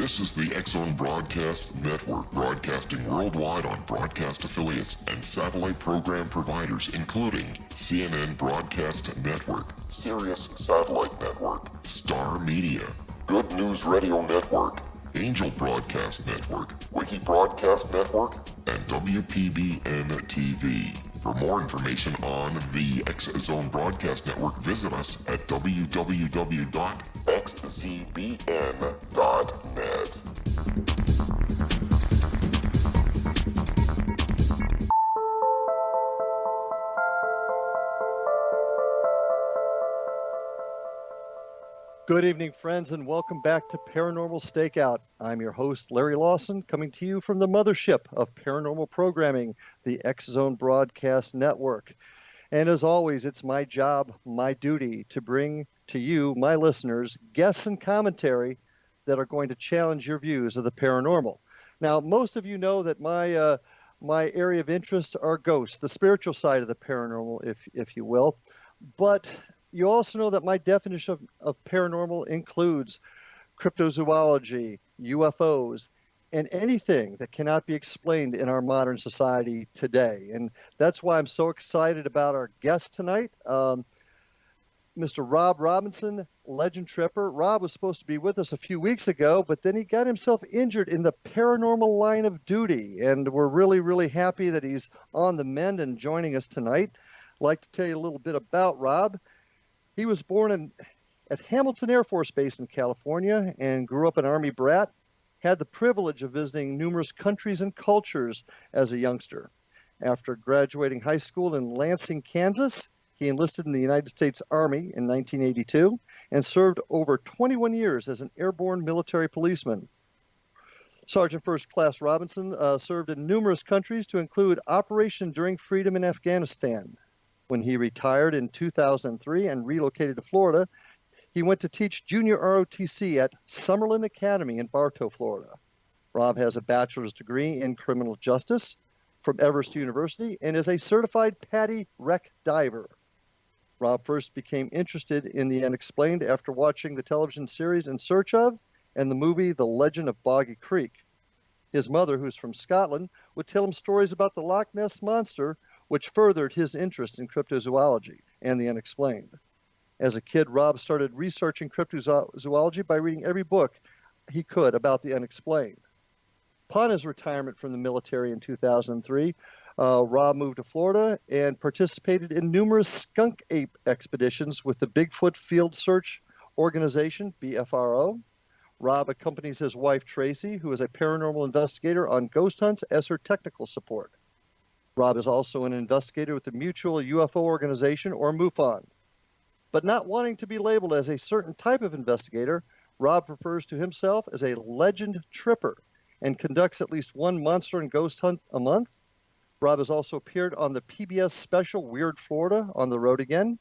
This is the X-Zone Broadcast Network, broadcasting worldwide on broadcast affiliates and satellite program providers, including CNN Broadcast Network, Sirius Satellite Network, Star Media, Good News Radio Network, Angel Broadcast Network, Wiki Broadcast Network, and WPBN TV. For more information on the X-Zone Broadcast Network, visit us at www.xzbn.net. Good evening, friends, and welcome back to Paranormal StakeOut. I'm your host, Larry Lawson, coming to you from the mothership of paranormal programming, the X-Zone Broadcast Network. And as always, it's my job, my duty, to bring to you, my listeners, guests and commentary that are going to challenge your views of the paranormal. Now, most of you know that my area of interest are ghosts, the spiritual side of the paranormal, if you will. But you also know that my definition of paranormal includes cryptozoology, UFOs, and anything that cannot be explained in our modern society today. And that's why I'm so excited about our guest tonight, Mr. Rob Robinson, legend tripper. Rob was supposed to be with us a few weeks ago, but then he got himself injured in the paranormal line of duty. And we're really, really happy that he's on the mend and joining us tonight. I'd like to tell you a little bit about Rob. He was born at Hamilton Air Force Base in California and grew up an Army brat, had the privilege of visiting numerous countries and cultures as a youngster. After graduating high school in Lansing, Kansas, he enlisted in the United States Army in 1982 and served over 21 years as an airborne military policeman. Sergeant First Class Robinson served in numerous countries to include Operation Enduring Freedom in Afghanistan. When he retired in 2003 and relocated to Florida, he went to teach junior ROTC at Summerlin Academy in Bartow, Florida. Rob has a bachelor's degree in criminal justice from Everest University and is a certified PADI wreck diver. Rob first became interested in the unexplained after watching the television series In Search Of and the movie The Legend of Boggy Creek. His mother, who's from Scotland, would tell him stories about the Loch Ness Monster, which furthered his interest in cryptozoology and the unexplained. As a kid, Rob started researching cryptozoology by reading every book he could about the unexplained. Upon his retirement from the military in 2003, Rob moved to Florida and participated in numerous skunk ape expeditions with the Bigfoot Field Search Organization, BFRO. Rob accompanies his wife, Tracy, who is a paranormal investigator on ghost hunts, as her technical support. Rob is also an investigator with the Mutual UFO Organization, or MUFON. But not wanting to be labeled as a certain type of investigator, Rob refers to himself as a legend tripper and conducts at least one monster and ghost hunt a month. Rob has also appeared on the PBS special Weird Florida, On the Road Again,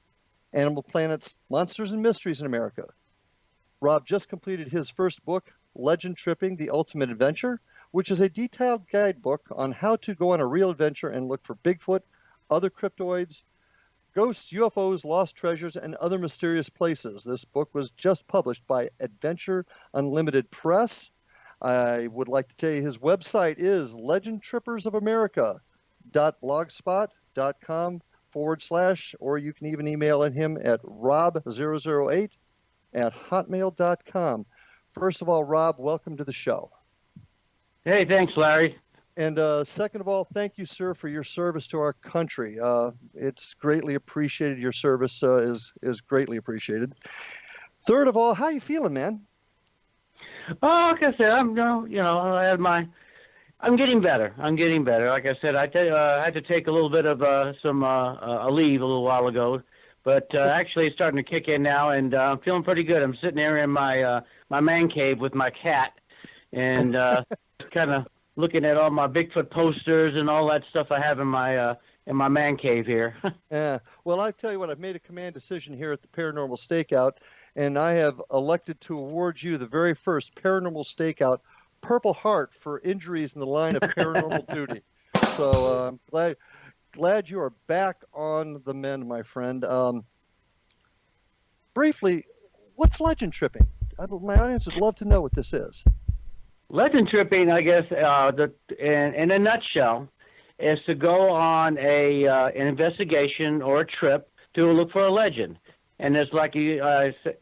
Animal Planet's Monsters and Mysteries in America. Rob just completed his first book, Legend Tripping, The Ultimate Adventure, which is a detailed guidebook on how to go on a real adventure and look for Bigfoot, other cryptoids, ghosts, UFOs, lost treasures, and other mysterious places. This book was just published by Adventure Unlimited Press. I would like to tell you his website is legendtrippers.blogspot.com / or you can even email him at rob008@hotmail.com. First of all, Rob, welcome to the show. Hey, thanks, Larry. And second of all, thank you, sir, for your service to our country. It's greatly appreciated. Your service is greatly appreciated. Third of all, how you feeling, man? Oh, like I said, I'm getting better. I'm getting better. Like I said, I had to take a little bit of a leave a little while ago, but actually it's starting to kick in now, and I'm feeling pretty good. I'm sitting there in my man cave with my cat, and kind of looking at all my Bigfoot posters and all that stuff I have in my man cave here. Yeah. Well, I tell you what, I've made a command decision here at the Paranormal StakeOut, and I have elected to award you the very first Paranormal StakeOut Purple Heart for injuries in the line of paranormal duty. So I'm glad you are back on the mend, my friend. Briefly, what's legend tripping? My audience would love to know what this is. Legend tripping, I guess, in a nutshell, is to go on an investigation or a trip to look for a legend. And it's like you said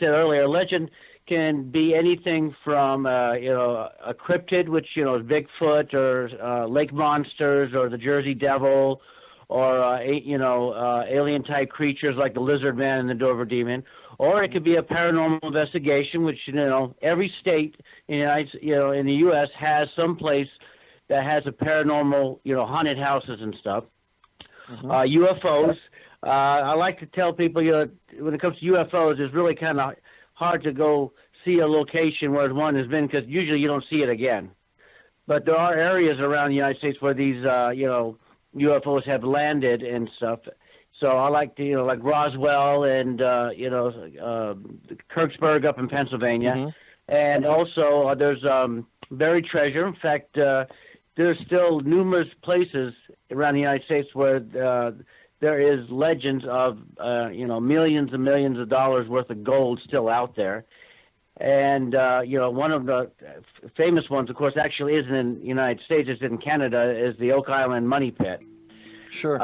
earlier, a legend can be anything from a cryptid, which is Bigfoot or lake monsters or the Jersey Devil, or alien type creatures like the Lizard Man and the Dover Demon, or it could be a paranormal investigation, which every state in the U.S. has some place that has a paranormal haunted houses and stuff. UFOs. I like to tell people when it comes to UFOs, it's really kind of hard to go see a location where one has been, because usually you don't see it again. But there are areas around the United States where these UFOs have landed and stuff. So I like to, like Roswell and, Kirksburg up in Pennsylvania. And also there's buried treasure. In fact, there's still numerous places around the United States where there is legends of, millions and millions of dollars worth of gold still out there. And, one of the famous ones, of course, actually isn't in the United States, it's in Canada, is the Oak Island Money Pit. Sure.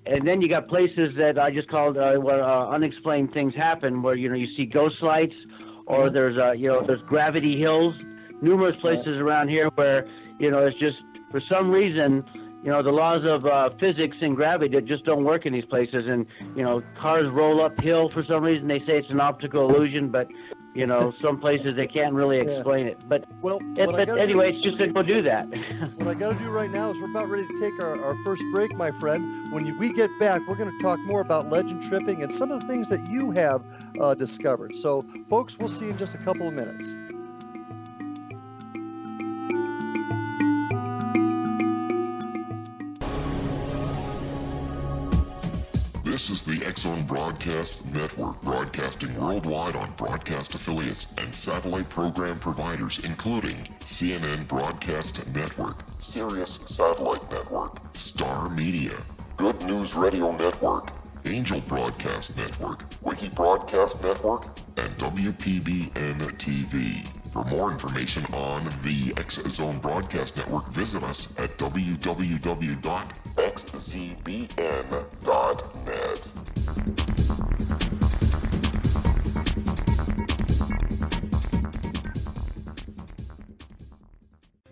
And then you got places that I just called where unexplained things happen, where, you see ghost lights, or there's gravity hills, numerous places around here where, it's just, for some reason, the laws of physics and gravity that just don't work in these places. And, cars roll uphill for some reason. They say it's an optical illusion, but, some places they can't really explain it. But, anyway, it's just to go do that. What I got to do right now is we're about ready to take our first break, my friend. When we get back, we're going to talk more about legend tripping and some of the things that you have discovered. So, folks, we'll see you in just a couple of minutes. This is the X-Zone Broadcast Network, broadcasting worldwide on broadcast affiliates and satellite program providers, including CNN Broadcast Network, Sirius Satellite Network, Star Media, Good News Radio Network, Angel Broadcast Network, Wiki Broadcast Network, and WPBN TV. For more information on the X-Zone Broadcast Network, visit us at www.xzbn.net.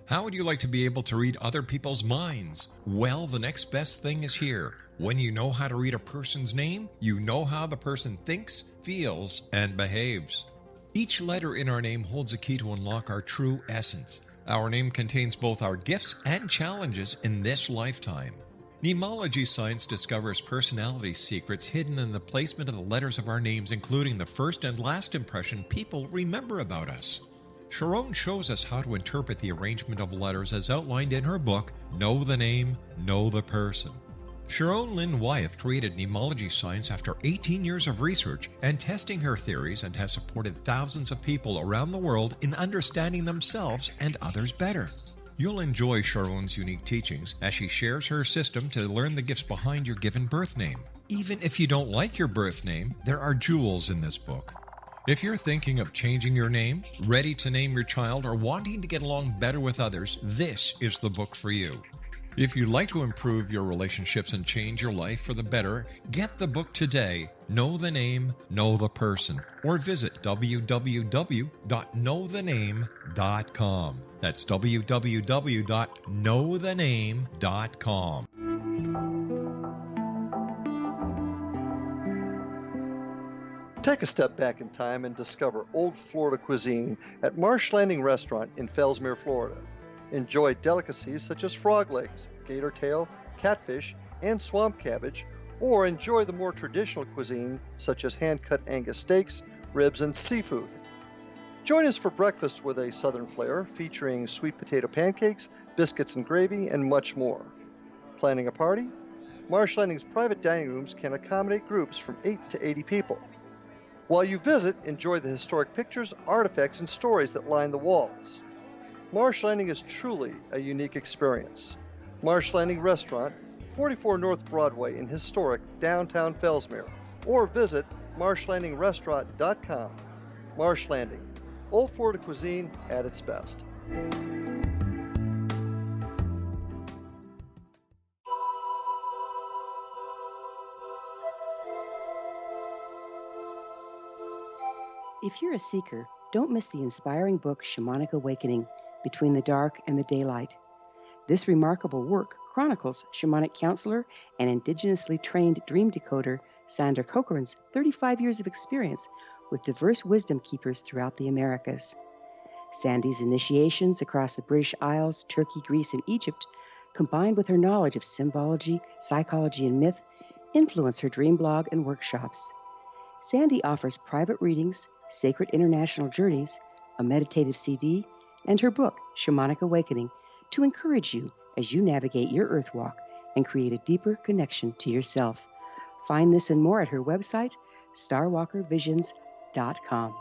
How would you like to be able to read other people's minds? Well, the next best thing is here. When you know how to read a person's name, you know how the person thinks, feels, and behaves. Each letter in our name holds a key to unlock our true essence. Our name contains both our gifts and challenges in this lifetime. Mnemology science discovers personality secrets hidden in the placement of the letters of our names, including the first and last impression people remember about us. Sharon shows us how to interpret the arrangement of letters as outlined in her book, Know the Name, Know the Person. Sharon Lynn Wyeth created mnemology science after 18 years of research and testing her theories, and has supported thousands of people around the world in understanding themselves and others better. You'll enjoy Sharon's unique teachings as she shares her system to learn the gifts behind your given birth name. Even if you don't like your birth name, there are jewels in this book. If you're thinking of changing your name, ready to name your child, or wanting to get along better with others, this is the book for you. If you'd like to improve your relationships and change your life for the better, get the book today, Know the Name, Know the Person, or visit www.knowthename.com. That's www.knowthename.com. Take a step back in time and discover old Florida cuisine at Marsh Landing Restaurant in Fellsmere, Florida. Enjoy delicacies such as frog legs, gator tail, catfish, and swamp cabbage, or enjoy the more traditional cuisine such as hand-cut Angus steaks, ribs, and seafood. Join us for breakfast with a southern flair featuring sweet potato pancakes, biscuits and gravy, and much more. Planning a party? Marsh Landing's private dining rooms can accommodate groups from 8 to 80 people. While you visit, enjoy the historic pictures, artifacts, and stories that line the walls. Marsh Landing is truly a unique experience. Marsh Landing Restaurant, 44 North Broadway in historic downtown Fellsmere, or visit marshlandingrestaurant.com. Marsh Landing, Old Florida cuisine at its best. If you're a seeker, don't miss the inspiring book Shamanic Awakening, Between the Dark and the Daylight. This remarkable work chronicles shamanic counselor and indigenously trained dream decoder Sandra Cochran's 35 years of experience with diverse wisdom keepers throughout the Americas. Sandy's initiations across the British Isles, Turkey, Greece, and Egypt, combined with her knowledge of symbology, psychology, and myth, influence her dream blog and workshops. Sandy offers private readings, sacred international journeys, a meditative CD, and her book, Shamanic Awakening, to encourage you as you navigate your earth walk and create a deeper connection to yourself. Find this and more at her website, starwalkervisions.com.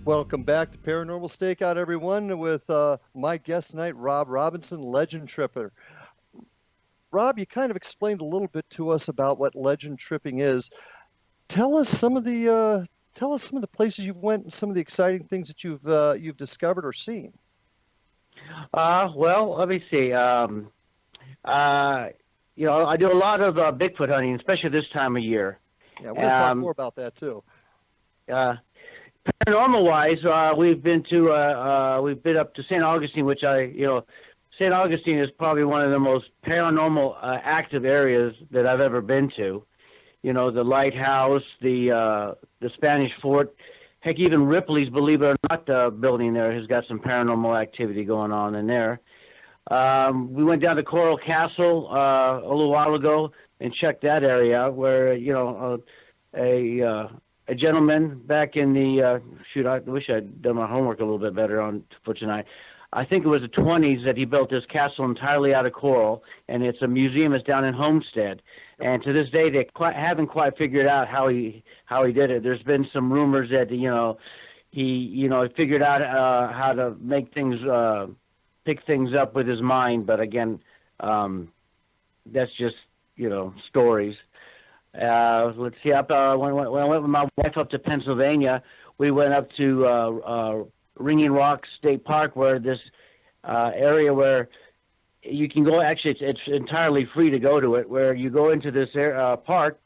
Welcome back to Paranormal Stakeout, everyone, with my guest tonight, Rob Robinson, legend tripper. Rob, you kind of explained a little bit to us about what legend tripping is. Tell us some of the places you've went and some of the exciting things that you've discovered or seen. Well, let me see. I do a lot of Bigfoot hunting, especially this time of year. Yeah, we're going to talk more about that too. Paranormal-wise, we've been up to St. Augustine, which St. Augustine is probably one of the most paranormal active areas that I've ever been to. You know, the lighthouse, the Spanish fort, heck, even Ripley's, believe it or not, building there has got some paranormal activity going on in there. We went down to Coral Castle a little while ago and checked that area out, where a gentleman back in the I wish I'd done my homework a little bit better for tonight. I think it was the 20s that he built this castle entirely out of coral, and it's a museum. It's down in Homestead, and to this day they haven't quite figured out how he did it. There's been some rumors that he figured out how to make things pick things up with his mind, but again, that's just stories. Let's see. When I went with my wife up to Pennsylvania, we went up to Ringing Rock State Park, where this area where you can go. Actually, it's entirely free to go to it. Where you go into this park,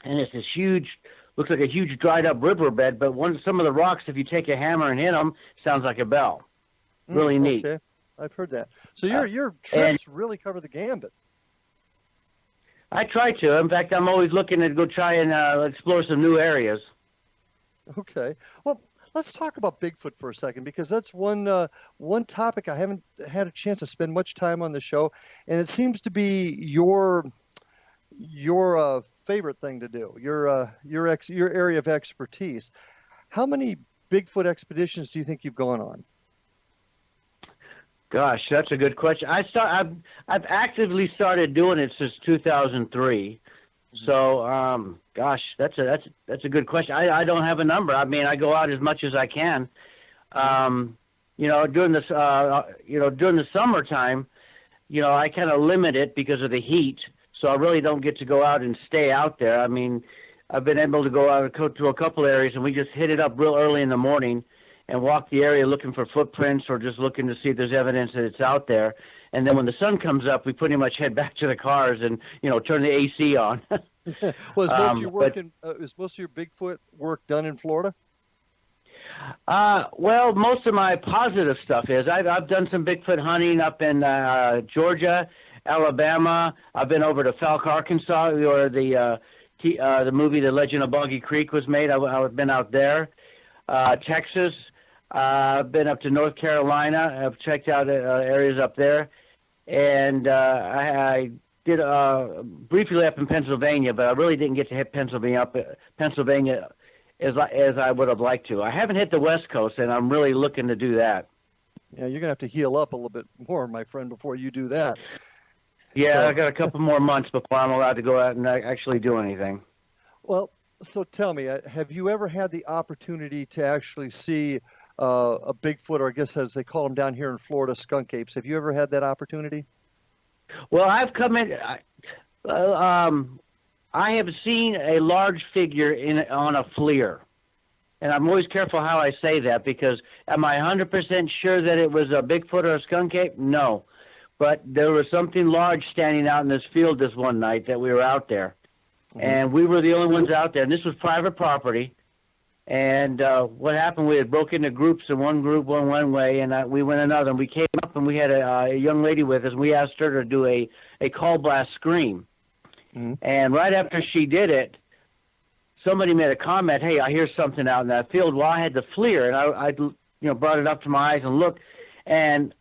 and it's this huge, looks like a huge dried up riverbed. But some of the rocks, if you take a hammer and hit them, sounds like a bell. Really neat. Okay, I've heard that. So your trips really cover the gambit. I try to. In fact, I'm always looking to go try and explore some new areas. Okay. Well, let's talk about Bigfoot for a second, because that's one topic I haven't had a chance to spend much time on the show, and it seems to be your favorite thing to do. Your area of expertise. How many Bigfoot expeditions do you think you've gone on? Gosh, that's a good question. I've actively started doing it since 2003. So, gosh, that's a good question. I don't have a number. I mean, I go out as much as I can. During the summertime, I kind of limit it because of the heat. So I really don't get to go out and stay out there. I mean, I've been able to go out to a couple areas, and we just hit it up real early in the morning and walk the area looking for footprints or just looking to see if there's evidence that it's out there. And then when the sun comes up, we pretty much head back to the cars and, turn the AC on. Well, is most of your Bigfoot work done in Florida? Well, most of my positive stuff is. I've done some Bigfoot hunting up in Georgia, Alabama. I've been over to Fouke, Arkansas, where the movie The Legend of Boggy Creek was made. I've been out there. Texas. I've been up to North Carolina. I've checked out areas up there, and I did briefly up in Pennsylvania, but I really didn't get to hit Pennsylvania as I would have liked to. I haven't hit the West Coast, and I'm really looking to do that. Yeah, you're gonna have to heal up a little bit more, my friend, before you do that. Yeah, I got a couple more months before I'm allowed to go out and actually do anything. Well, so tell me, have you ever had the opportunity to actually see a Bigfoot, or I guess as they call them down here in Florida, skunk apes. Have you ever had that opportunity? Well, I've come in. I have seen a large figure on a FLIR. And I'm always careful how I say that, because am I 100% sure that it was a Bigfoot or a skunk ape? No. But there was something large standing out in this field this one night that we were out there. Mm-hmm. And we were the only ones out there. And this was private property. And what happened, we had broken into groups, and one group went one way, and we went another. And we came up, and we had a young lady with us, and we asked her to do a call blast scream. Mm-hmm. And right after she did it, somebody made a comment, "Hey, I hear something out in that field." Well, I had the FLIR, and I brought it up to my eyes and looked, and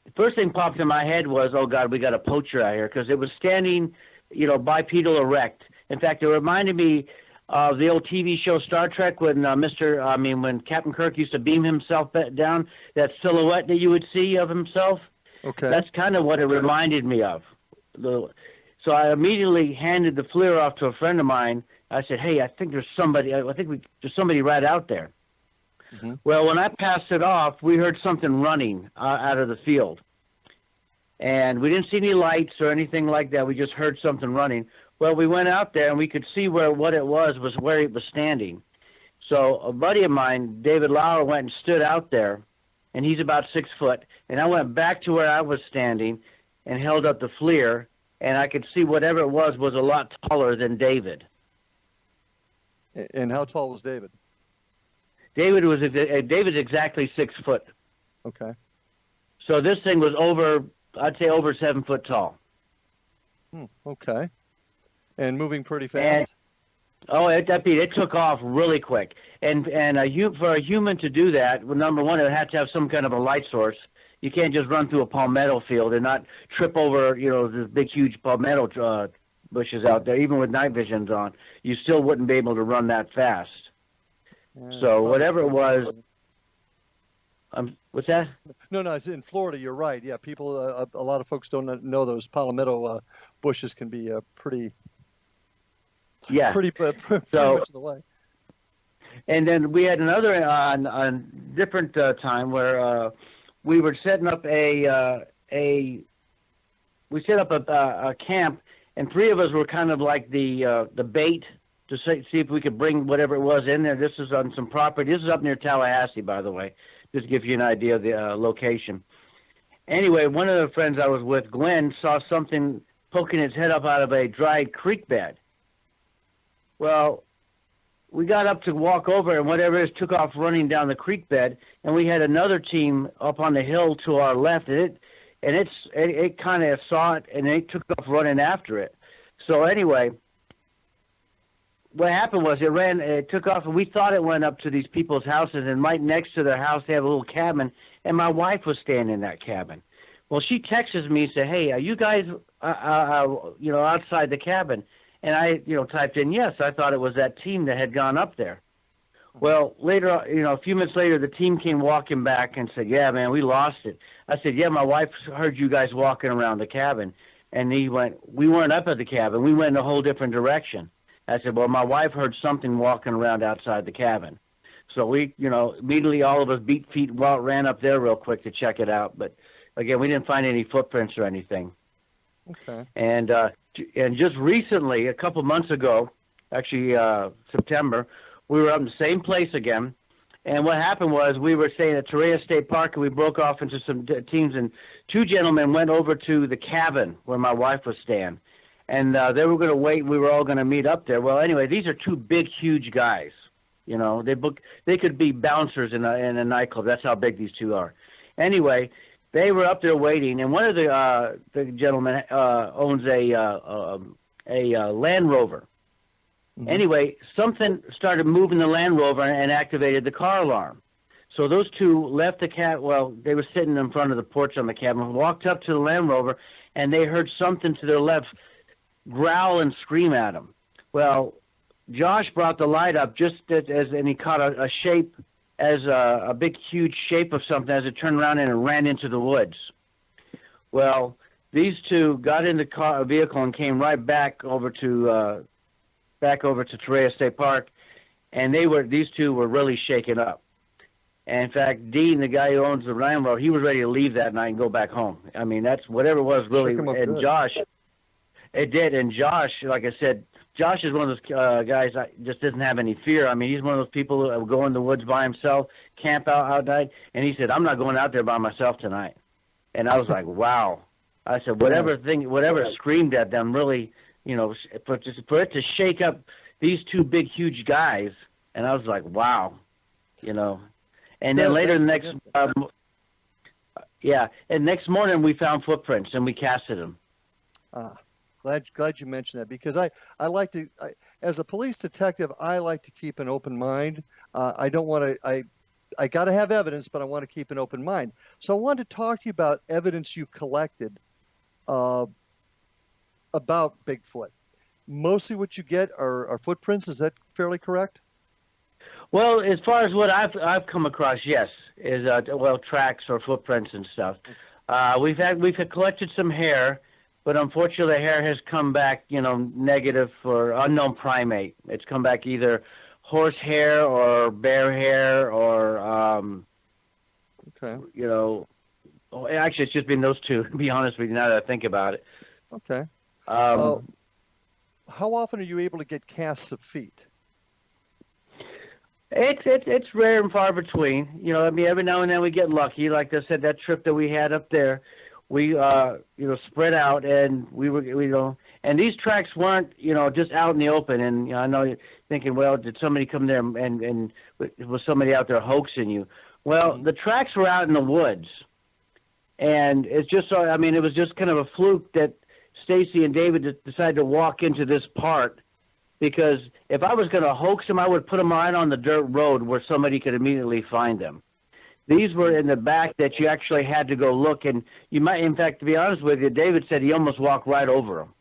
the first thing popped in my head was, "Oh God, we got a poacher out here," because it was standing, bipedal erect. In fact, it reminded me of the old TV show Star Trek when when Captain Kirk used to beam himself down, that silhouette that you would see of himself. Okay, that's kind of what it reminded me of. So I immediately handed the FLIR off to a friend of mine. I said, "Hey, I think there's somebody. There's somebody right out there." Mm-hmm. Well, when I passed it off, we heard something running out of the field, and we didn't see any lights or anything like that. We just heard something running. Well, we went out there, and we could see what it was where it was standing. So a buddy of mine, David Lauer, went and stood out there, and he's about 6 foot. And I went back to where I was standing and held up the FLIR, and I could see whatever it was a lot taller than David. And how tall was David? David's exactly 6 foot. Okay. So this thing was I'd say over 7 foot tall. Okay. And moving pretty fast? It took off really quick. And for a human to do that, well, number one, it would have to have some kind of a light source. You can't just run through a palmetto field and not trip over, this big, huge palmetto bushes out there. Even with night visions on, you still wouldn't be able to run that fast. So whatever it was, what's that? No, it's in Florida. You're right. Yeah, people. A lot of folks don't know those palmetto bushes can be pretty. Yeah. Pretty much of the way. And then we had another on different time where we were setting up a camp, and 3 of us were kind of like the bait to see if we could bring whatever it was in there. This is on some property. This is up near Tallahassee, by the way. Just to give you an idea of the location. Anyway, one of the friends I was with, Glenn, saw something poking its head up out of a dry creek bed. Well, we got up to walk over, and whatever it is took off running down the creek bed, and we had another team up on the hill to our left, and it kind of saw it, and it took off running after it. So anyway, what happened was it took off, and we thought it went up to these people's houses, and right next to their house they have a little cabin, and my wife was staying in that cabin. Well, she texts me and said, "Hey, are you guys outside the cabin?" And I typed in yes. I thought it was that team that had gone up there. Well, later, a few minutes later, the team came walking back and said, "Yeah, man, we lost it." I said, "Yeah, my wife heard you guys walking around the cabin." And he went, "We weren't up at the cabin. We went in a whole different direction." I said, "Well, my wife heard something walking around outside the cabin." So we, immediately all of us beat feet, ran up there real quick to check it out. But again, we didn't find any footprints or anything. Okay. And just recently, a couple months ago, actually September, we were up in the same place again. And what happened was we were staying at Torreya State Park, and we broke off into some teams, and 2 gentlemen went over to the cabin where my wife was staying. And they were going to wait. We were all going to meet up there. Well, anyway, these are 2 big, huge guys. They could be bouncers in a nightclub. That's how big these 2 are. Anyway, they were up there waiting, and one of the gentlemen owns a Land Rover. Mm-hmm. Anyway, something started moving the Land Rover and activated the car alarm. So those 2 left the cab. Well, they were sitting in front of the porch on the cabin, walked up to the Land Rover, and they heard something to their left growl and scream at them. Well, Josh brought the light up and he caught a shape as a big, huge shape of something as it turned around and ran into the woods. Well, these 2 got in the vehicle and came right back over to Torreya State Park, and these 2 were really shaken up. And in fact, Dean, the guy who owns the Rel-mar, he was ready to leave that night and go back home. I mean, that's whatever it was really. Shook him up And good. Josh, it did. And Josh, like I said, Josh is one of those guys that just doesn't have any fear. I mean, he's one of those people who go in the woods by himself, camp out night. And he said, I'm not going out there by myself tonight. And I was like, wow. I said, whatever screamed at them really, you know, for it to shake up these two big, huge guys. And I was like, wow, you know. And then later the next, and next morning we found footprints and we casted them. Glad you mentioned that, because I like to, as a police detective, I like to keep an open mind. I don't want to, I got to have evidence, but I want to keep an open mind. So I wanted to talk to you about evidence you've collected about Bigfoot. Mostly what you get are footprints. Is that fairly correct? Well, as far as what I've come across, yes, is tracks or footprints and stuff. We've collected some hair, but unfortunately, the hair has come back, you know, negative for unknown primate. It's come back either horse hair or bear hair or, you know, actually, it's just been those two. To be honest with you, now that I think about it. Okay. How often are you able to get casts of feet? It's rare and far between. You know, I mean, every now and then we get lucky. Like I said, that trip that we had up there, we you know, spread out, and and these tracks weren't, you know, just out in the open. And you know, I know you're thinking, well, did somebody come there and was somebody out there hoaxing you? Well, the tracks were out in the woods, and it's just so, I mean, it was just kind of a fluke that Stacy and David decided to walk into this part. Because if I was going to hoax them, I would put them right on the dirt road where somebody could immediately find them. These were in the back that you actually had to go look, and you might, in fact, to be honest with you, David said he almost walked right over them.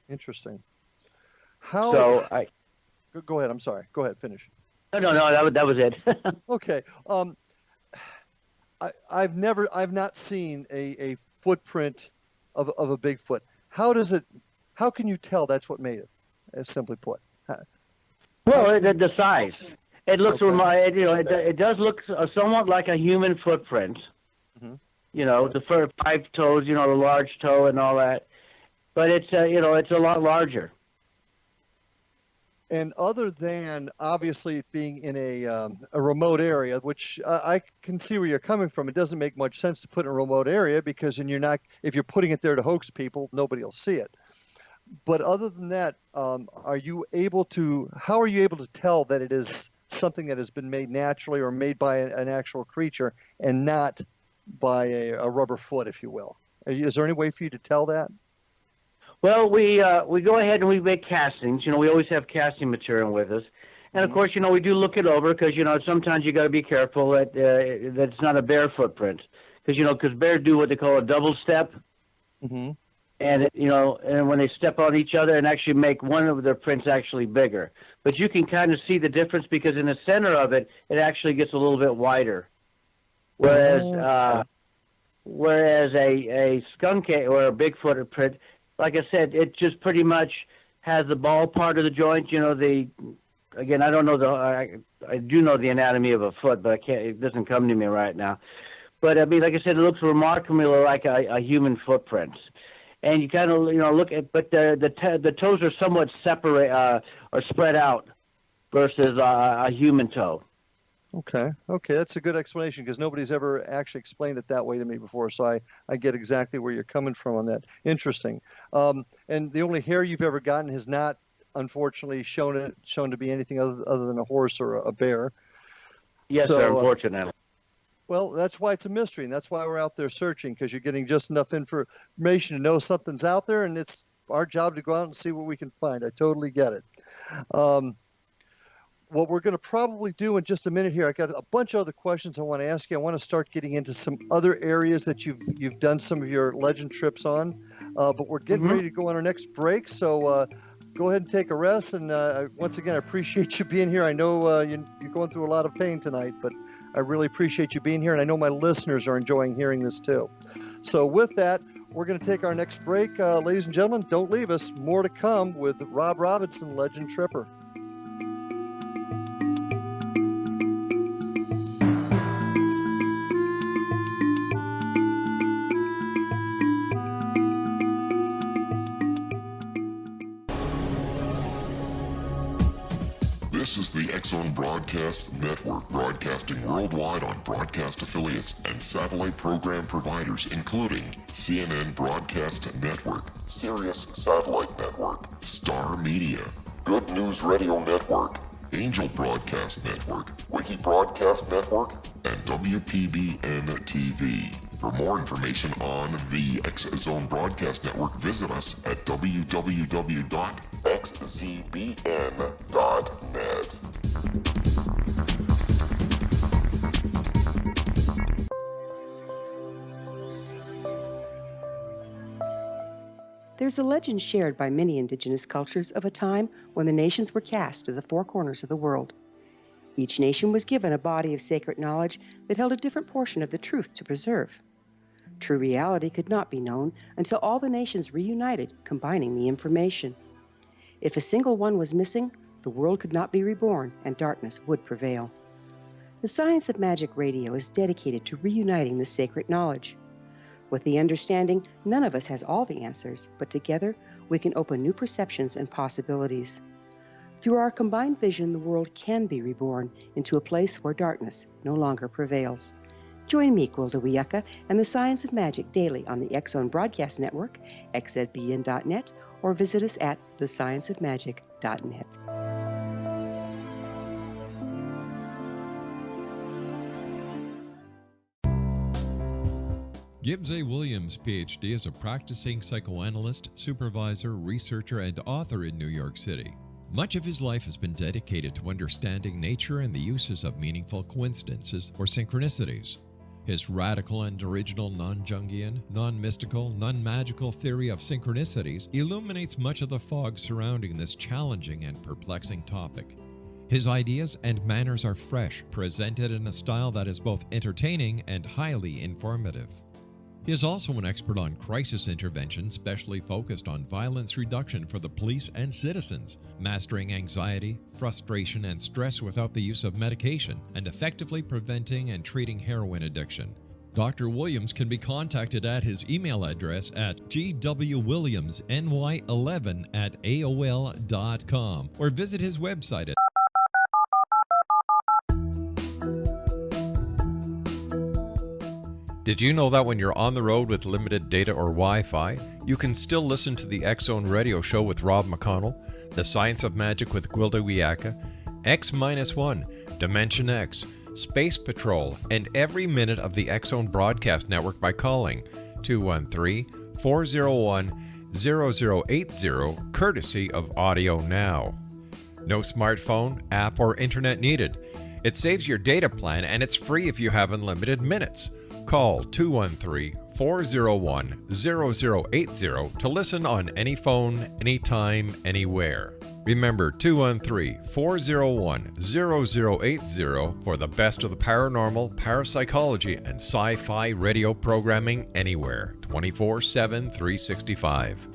Interesting. How? So go ahead. I'm sorry. Go ahead. Finish. No. That was it. Okay. I've not seen a footprint of a Bigfoot. How can you tell that's what made it? Simply put. Well, the size. It looks, it does look somewhat like a human footprint. Mm-hmm. You know, the 5 toes, you know, the large toe and all that. But it's, it's a lot larger. And other than obviously it being in a remote area, which I can see where you're coming from, it doesn't make much sense to put in a remote area because if you're putting it there to hoax people, nobody will see it. But other than that, how are you able to tell that it is something that has been made naturally or made by an actual creature and not by a rubber foot, if you will? Is there any way for you to tell that? Well, we go ahead and we make castings. You know, we always have casting material with us. And, of course, you know, we do look it over because, you know, sometimes you got to be careful that it's not a bear footprint. Because bears do what they call a double step. Mm-hmm. And, and when they step on each other and actually make one of their prints actually bigger. But you can kind of see the difference because in the center of it, it actually gets a little bit wider. Whereas a skunk or a Bigfoot print, like I said, it just pretty much has the ball part of the joint. You know, again, I don't know I do know the anatomy of a foot, but it doesn't come to me right now. But I mean, like I said, it looks remarkably like a human footprint. And you kind of, look at, but the toes are somewhat separate or spread out versus a human toe. Okay, that's a good explanation because nobody's ever actually explained it that way to me before, so I get exactly where you're coming from on that. Interesting. And the only hair you've ever gotten has not, unfortunately, shown to be anything other than a horse or a bear. Yes, sir, unfortunately. Well, that's why it's a mystery, and that's why we're out there searching, because you're getting just enough information to know something's out there, and it's our job to go out and see what we can find. I totally get it. What we're going to probably do in just a minute here, I got a bunch of other questions I want to ask you. I want to start getting into some other areas that you've done some of your legend trips on, but we're getting ready to go on our next break, so go ahead and take a rest. And once again, I appreciate you being here. I know you're going through a lot of pain tonight, but I really appreciate you being here, and I know my listeners are enjoying hearing this too. So with that, we're going to take our next break. Ladies and gentlemen, don't leave us. More to come with Rob Robinson, Legend Tripper. This is the X-Zone Broadcast Network, broadcasting worldwide on broadcast affiliates and satellite program providers, including CNN Broadcast Network, Sirius Satellite Network, Star Media, Good News Radio Network, Angel Broadcast Network, Wiki Broadcast Network, and WPBN TV. For more information on the X-Zone Broadcast Network, visit us at www.xzbn.net. There's a legend shared by many indigenous cultures of a time when the nations were cast to the four corners of the world. Each nation was given a body of sacred knowledge that held a different portion of the truth to preserve. True reality could not be known until all the nations reunited, combining the information. If a single one was missing, the world could not be reborn and darkness would prevail. The Science of Magic Radio is dedicated to reuniting the sacred knowledge. With the understanding, none of us has all the answers, but together we can open new perceptions and possibilities. Through our combined vision, the world can be reborn into a place where darkness no longer prevails. Join me, Gwilda Wiyaka, and the Science of Magic daily on the X-Zone Broadcast Network, xzbn.net, or visit us at thescienceofmagic.net. Gibbs A. Williams, Ph.D., is a practicing psychoanalyst, supervisor, researcher, and author in New York City. Much of his life has been dedicated to understanding nature and the uses of meaningful coincidences or synchronicities. His radical and original non-Jungian, non-mystical, non-magical theory of synchronicities illuminates much of the fog surrounding this challenging and perplexing topic. His ideas and manners are fresh, presented in a style that is both entertaining and highly informative. He is also an expert on crisis intervention, specially focused on violence reduction for the police and citizens, mastering anxiety, frustration, and stress without the use of medication, and effectively preventing and treating heroin addiction. Dr. Williams can be contacted at his email address at gwwilliamsny11@aol.com or visit his website at Did you know that when you're on the road with limited data or Wi-Fi, you can still listen to the X-Zone Radio Show with Rob McConnell, The Science of Magic with Gwilda Wiyaka, X-1, Dimension X, Space Patrol, and every minute of the X-Zone Broadcast Network by calling 213-401-0080, courtesy of Audio Now. No smartphone, app, or internet needed. It saves your data plan and it's free if you have unlimited minutes. Call 213-401-0080 to listen on any phone, anytime, anywhere. Remember 213-401-0080 for the best of the paranormal, parapsychology, and sci-fi radio programming anywhere, 24/7, 365.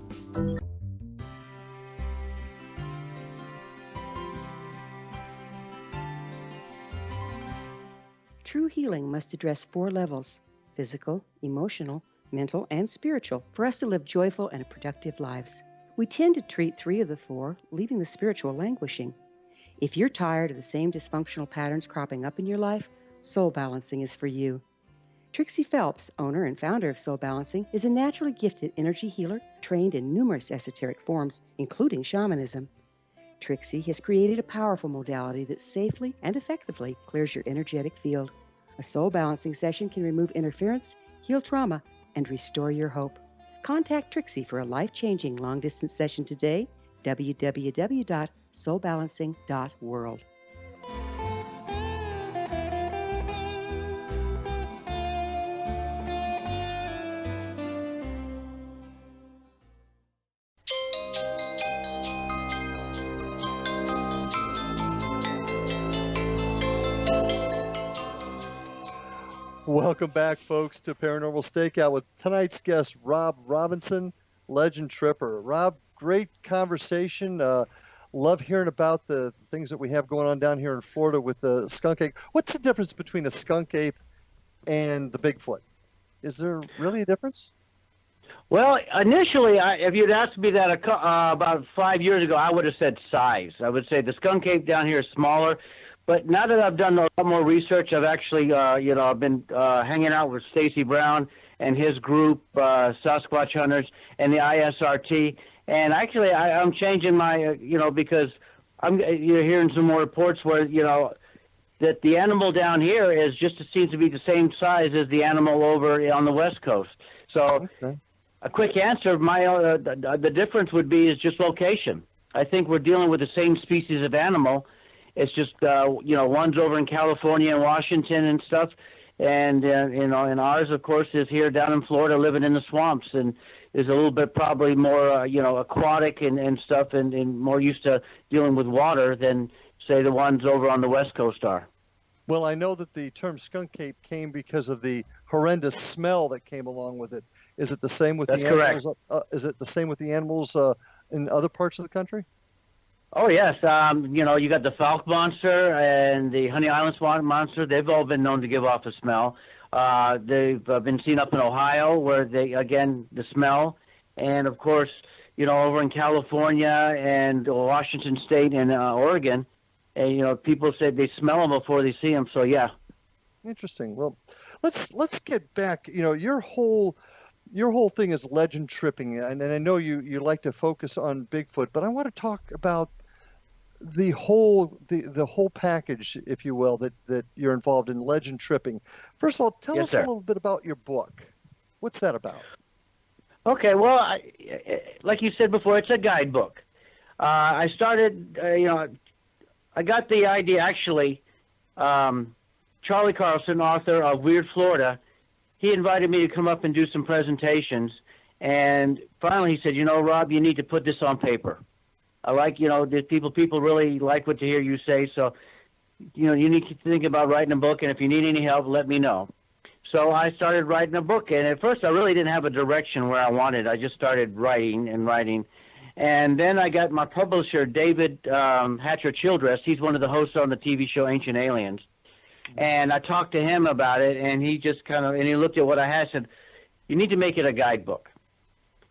True healing must address 4 levels: physical, emotional, mental, and spiritual, for us to live joyful and productive lives. We tend to treat 3 of the 4, leaving the spiritual languishing. If you're tired of the same dysfunctional patterns cropping up in your life, Soul Balancing is for you. Trixie Phelps, owner and founder of Soul Balancing, is a naturally gifted energy healer trained in numerous esoteric forms, including shamanism. Trixie has created a powerful modality that safely and effectively clears your energetic field. A soul balancing session can remove interference, heal trauma, and restore your hope. Contact Trixie for a life-changing long-distance session today, www.soulbalancing.world. Welcome back, folks, to Paranormal Stakeout with tonight's guest, Rob Robinson, legend tripper. Rob, great conversation. Love hearing about the things that we have going on down here in Florida with the skunk ape. What's the difference between a skunk ape and the Bigfoot? Is there really a difference? Well, initially, if you'd asked me that about 5 years ago, I would have said size. I would say the skunk ape down here is smaller. But now that I've done a lot more research, I've actually, I've been hanging out with Stacy Brown and his group, Sasquatch Hunters, and the ISRT. And actually, I'm changing my, because you're hearing some more reports where, that the animal down here seems to be the same size as the animal over on the West Coast. So Okay. a quick answer, the difference would be is just location. I think we're dealing with the same species of animal. It's just, one's over in California and Washington and stuff. And, and ours, of course, is here down in Florida living in the swamps and is a little bit probably more, aquatic and stuff and more used to dealing with water than, say, the ones over on the West Coast are. Well, I know that the term skunk ape came because of the horrendous smell that came along with it. Is it the same with That's the animals? Is it the same with the animals in other parts of the country? Oh, yes. You got the Fouke Monster and the Honey Island Monster. They've all been known to give off a smell. They've been seen up in Ohio where the smell. And, of course, over in California and Washington State and Oregon, people say they smell them before they see them. So, yeah. Interesting. Well, let's get back. Your whole thing is legend tripping, and I know you like to focus on Bigfoot, but I want to talk about the whole package, if you will, that you're involved in legend tripping. First of all, tell us a little bit about your book. What's that about? Okay, well, like you said before, it's a guidebook. I started, I got the idea actually. Charlie Carlson, author of Weird Florida, he invited me to come up and do some presentations. And finally he said, Rob, you need to put this on paper. I like, the people really like what to hear you say. So, you need to think about writing a book. And if you need any help, let me know. So I started writing a book. And at first I really didn't have a direction where I wanted. I just started writing. And then I got my publisher, David Hatcher Childress. He's one of the hosts on the TV show Ancient Aliens. And I talked to him about it, and he just he looked at what I had and said, you need to make it a guidebook.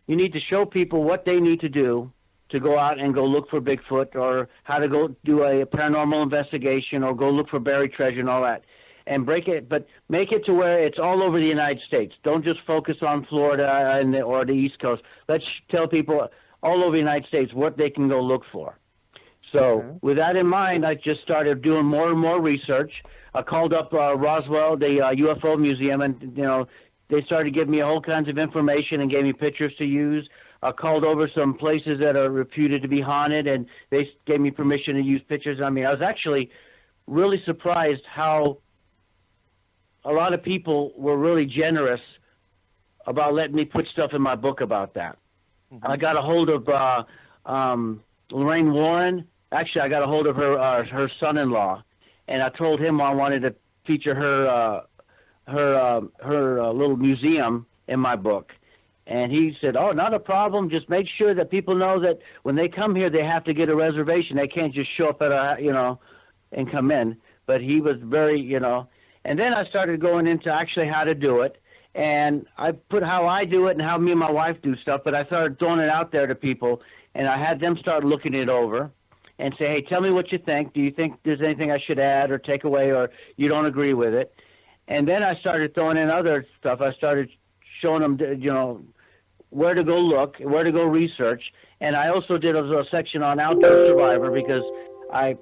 You need to show people what they need to do to go out and go look for Bigfoot, or how to go do a paranormal investigation, or go look for buried treasure and all that. And but make it to where it's all over the United States. Don't just focus on Florida or the East Coast. Let's tell people all over the United States what they can go look for. So with that in mind, I just started doing more and more research. I called up Roswell, the UFO Museum, and they started giving me all kinds of information and gave me pictures to use. I called over some places that are reputed to be haunted, and they gave me permission to use pictures. I mean, I was actually really surprised how a lot of people were really generous about letting me put stuff in my book about that. Mm-hmm. I got a hold of Lorraine Warren. Actually, I got a hold of her son-in-law, and I told him I wanted to feature her little museum in my book. And he said, "Oh, not a problem. Just make sure that people know that when they come here, they have to get a reservation. They can't just show up at and come in." But he was very, And then I started going into actually how to do it, and I put how I do it and how me and my wife do stuff. But I started throwing it out there to people, and I had them start looking it over and say, "Hey, tell me what you think. Do you think there's anything I should add or take away, or you don't agree with it?" And then I started throwing in other stuff. I started showing them, where to go look, where to go research. And I also did a section on outdoor survivor, because I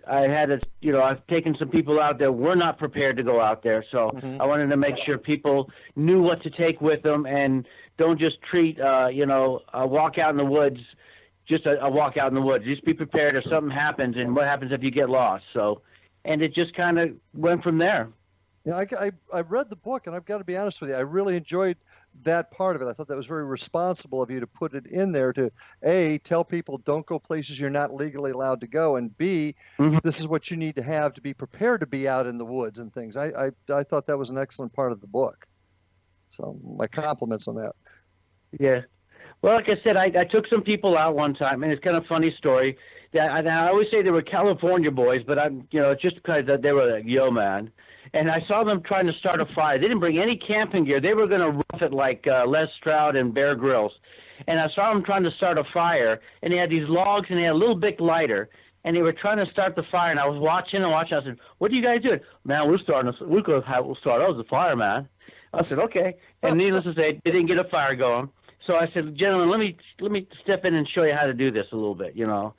had I've taken some people out there. We're not prepared to go out there. So I wanted to make sure people knew what to take with them, and don't just treat, a walk out in the woods, just a walk out in the woods. Just be prepared if something happens, and what happens if you get lost. So, and it just kind of went from there. Yeah, I read the book, and I've got to be honest with you, I really enjoyed that part of it. I thought that was very responsible of you to put it in there to, A, tell people don't go places you're not legally allowed to go, and B, this is what you need to have to be prepared to be out in the woods and things. I thought that was an excellent part of the book. So my compliments on that. Yeah. Well, like I said, I took some people out one time, and it's kind of a funny story. I always say they were California boys, but just because they were like, "Yo, man." and I saw them trying to start a fire. They didn't bring any camping gear. They were going to rough it like Les Stroud and Bear Grylls. And I saw them trying to start a fire, and they had these logs, and they had a little big lighter, and they were trying to start the fire. And I was watching and watching. I said, "What are you guys doing?" "Man, we'll start us a fire, man." I said, "Okay." And needless to say, they didn't get a fire going. So I said, "Gentlemen, let me step in and show you how to do this a little bit, you know."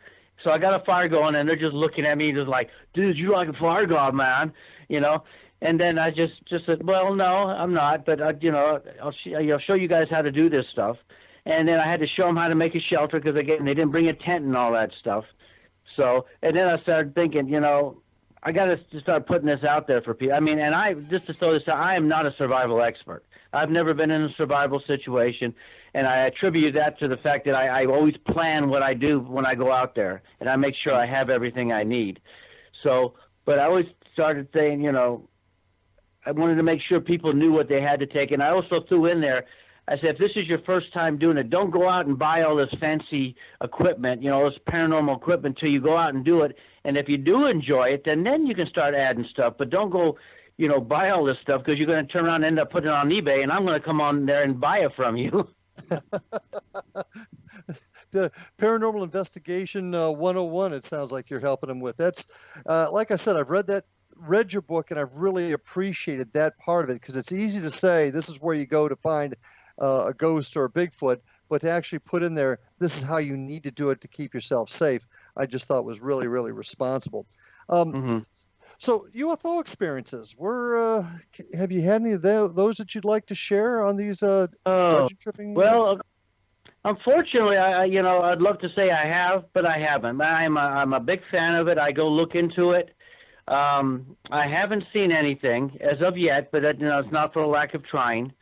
So I got a fire going, and they're just looking at me, just like, "Dude, you like a fire god, man," you know. And then I just said, "Well, no, I'm not, but I'll show you guys how to do this stuff." And then I had to show them how to make a shelter because, again, they didn't bring a tent and all that stuff. So, and then I started thinking, I got to start putting this out there for people. I mean, and just to throw this out, I am not a survival expert. I've never been in a survival situation, and I attribute that to the fact that I always plan what I do when I go out there, and I make sure I have everything I need. So, but I always started saying, I wanted to make sure people knew what they had to take, and I also threw in there, I said, if this is your first time doing it, don't go out and buy all this fancy equipment, this paranormal equipment until you go out and do it. And if you do enjoy it, then you can start adding stuff. But don't go, buy all this stuff because you're going to turn around and end up putting it on eBay, and I'm going to come on there and buy it from you. The Paranormal Investigation 101, it sounds like you're helping them with. That's, like I said, I've read your book, and I've really appreciated that part of it because it's easy to say this is where you go to find a ghost or a Bigfoot, but to actually put in there, this is how you need to do it to keep yourself safe, I just thought was really, really responsible. So UFO experiences, have you had any of those that you'd like to share on these legend tripping? Well, unfortunately, I'd love to say I have, but I haven't. I'm a big fan of it. I go look into it. I haven't seen anything as of yet, but it's not for a lack of trying.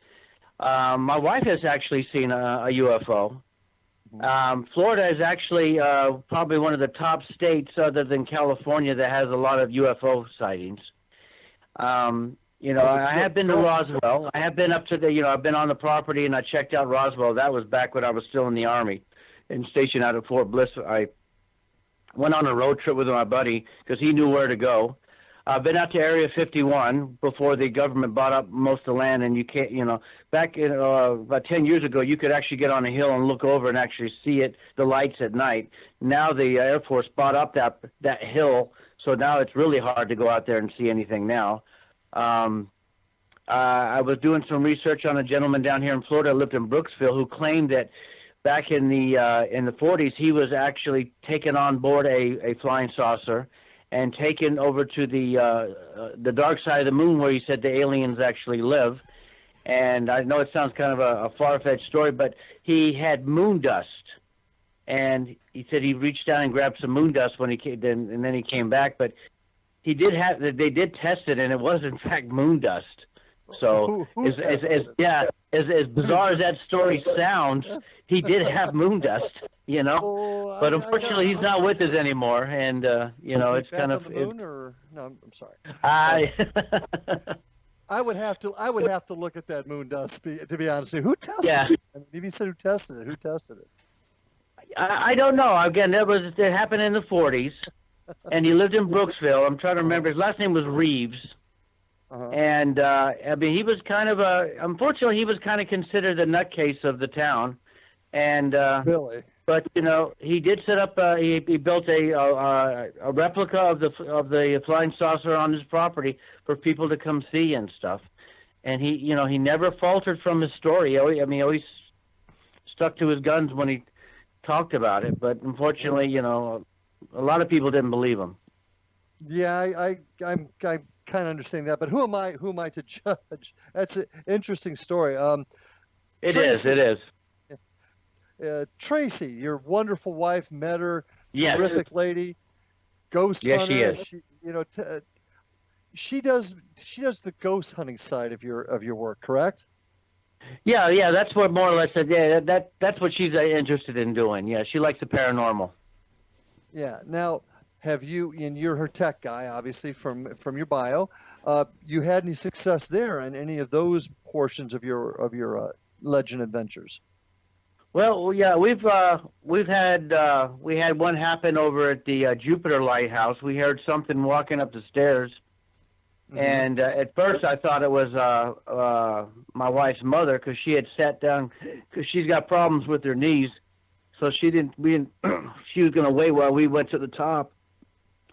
My wife has actually seen a UFO. Florida is actually probably one of the top states other than California that has a lot of UFO sightings. I have been to Roswell. I have been up to I've been on the property and I checked out Roswell. That was back when I was still in the Army and stationed out at Fort Bliss. I went on a road trip with my buddy because he knew where to go. I've been out to Area 51 before the government bought up most of the land, and you can't, back in, about 10 years ago, you could actually get on a hill and look over and actually see the lights at night. Now the Air Force bought up that hill, so now it's really hard to go out there and see anything now. I was doing some research on a gentleman down here in Florida, lived in Brooksville, who claimed that back in the 40s, he was actually taken on board a flying saucer and taken over to the dark side of the moon where he said the aliens actually live. And I know it sounds kind of a far-fetched story, but he had moon dust. And he said he reached down and grabbed some moon dust when he came, and then he came back. But they did test it, and it was in fact moon dust. So as bizarre as that story sounds, he did have moon dust, but unfortunately he's not with us anymore, and it's kind of no, I'm sorry. I would have to look at that moon dust to be honest with you. Who tested it? I mean, if you said who tested it? I don't know. Again, it happened in the 40s, and he lived in Brooksville. I'm trying to remember. His last name was Reeves. And he was kind of unfortunately, he was kind of considered the nutcase of the town. And really, but he did set up. He built a replica of the flying saucer on his property for people to come see and stuff. And he never faltered from his story. He always stuck to his guns when he talked about it. But unfortunately, a lot of people didn't believe him. Yeah, I'm kind of understand that, but who am I to judge? That's an interesting story. It is. Tracy, your wonderful wife, met her, yes. Terrific lady, ghost hunter. Yes, she is. She does the ghost hunting side of your work, correct? Yeah, that's what more or less. Yeah, that's what she's interested in doing. Yeah, she likes the paranormal. Yeah. Now, have you, and you're her tech guy, obviously, from your bio, you had any success there in any of those portions of your legend adventures? Well, yeah, we had one happen over at the Jupiter Lighthouse. We heard something walking up the stairs, And at first I thought it was my wife's mother, because she had sat down, because she's got problems with her knees. So she was going to wait while we went to the top.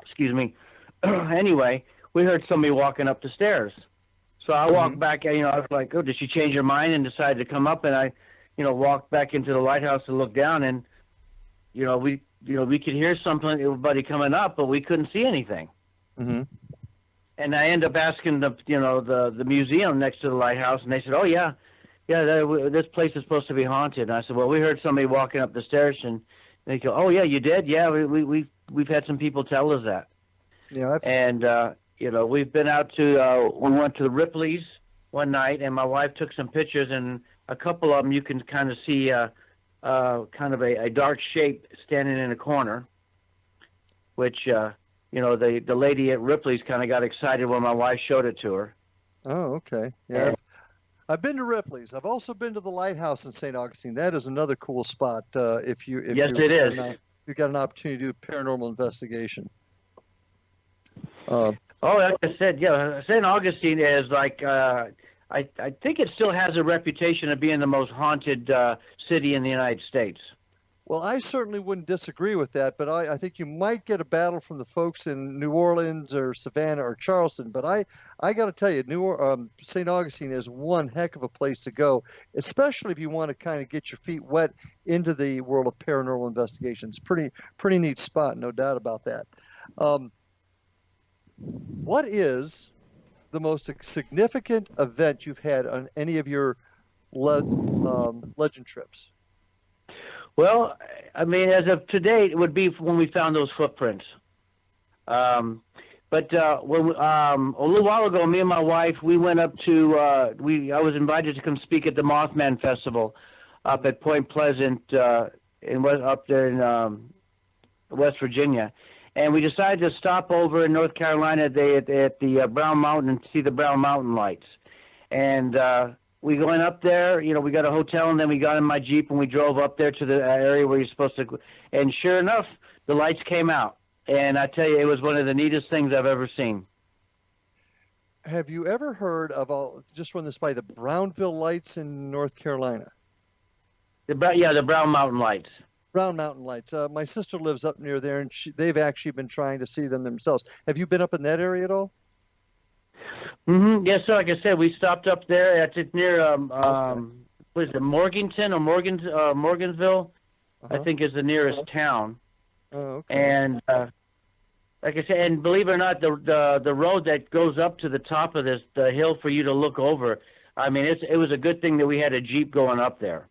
Excuse me. Anyway, we heard somebody walking up the stairs. So I walked back, I was like, oh, did she change her mind and decided to come up? And I, walked back into the lighthouse to look down, and, we could hear everybody coming up, but we couldn't see anything. Mm-hmm. And I ended up asking the museum next to the lighthouse, and they said, oh, yeah, this place is supposed to be haunted. And I said, well, we heard somebody walking up the stairs, and they go, oh, yeah, you did? Yeah, we've had some people tell us that. Yeah. We've been out to, we went to the Ripley's one night, and my wife took some pictures, and a couple of them you can kind of see kind of a dark shape standing in a corner, which, the lady at Ripley's kind of got excited when my wife showed it to her. Oh, okay. Yeah. I've been to Ripley's. I've also been to the lighthouse in St. Augustine. That is another cool spot. If you it is. You've got an opportunity to do paranormal investigation. Like I said, yeah, St. Augustine is like, I think it still has a reputation of being the most haunted city in the United States. Well, I certainly wouldn't disagree with that, but I think you might get a battle from the folks in New Orleans or Savannah or Charleston. But I got to tell you, St. Augustine is one heck of a place to go, especially if you want to kind of get your feet wet into the world of paranormal investigations. Pretty neat spot, no doubt about that. What is the most significant event you've had on any of your legend trips? Well, I mean, as of today, it would be when we found those footprints. But a little while ago, me and my wife, we went up to, I was invited to come speak at the Mothman Festival up at Point Pleasant, up there in West Virginia. And we decided to stop over in North Carolina at the Brown Mountain and see the Brown Mountain lights. And we went up there, we got a hotel, and then we got in my Jeep and we drove up there to the area where you're supposed to. And sure enough, the lights came out. And I tell you, it was one of the neatest things I've ever seen. Have you ever heard of, just run this by, the Brownville lights in North Carolina? The Brown Mountain lights. Brown Mountain lights. My sister lives up near there, and they've actually been trying to see them themselves. Have you been up in that area at all? Mm-hmm. Yes, so like I said, we stopped up there at near what is it, Morganton or Morgansville? I think is the nearest town. Oh, okay. And like I said, and believe it or not, the road that goes up to the top of the hill for you to look over. I mean, it was a good thing that we had a Jeep going up there.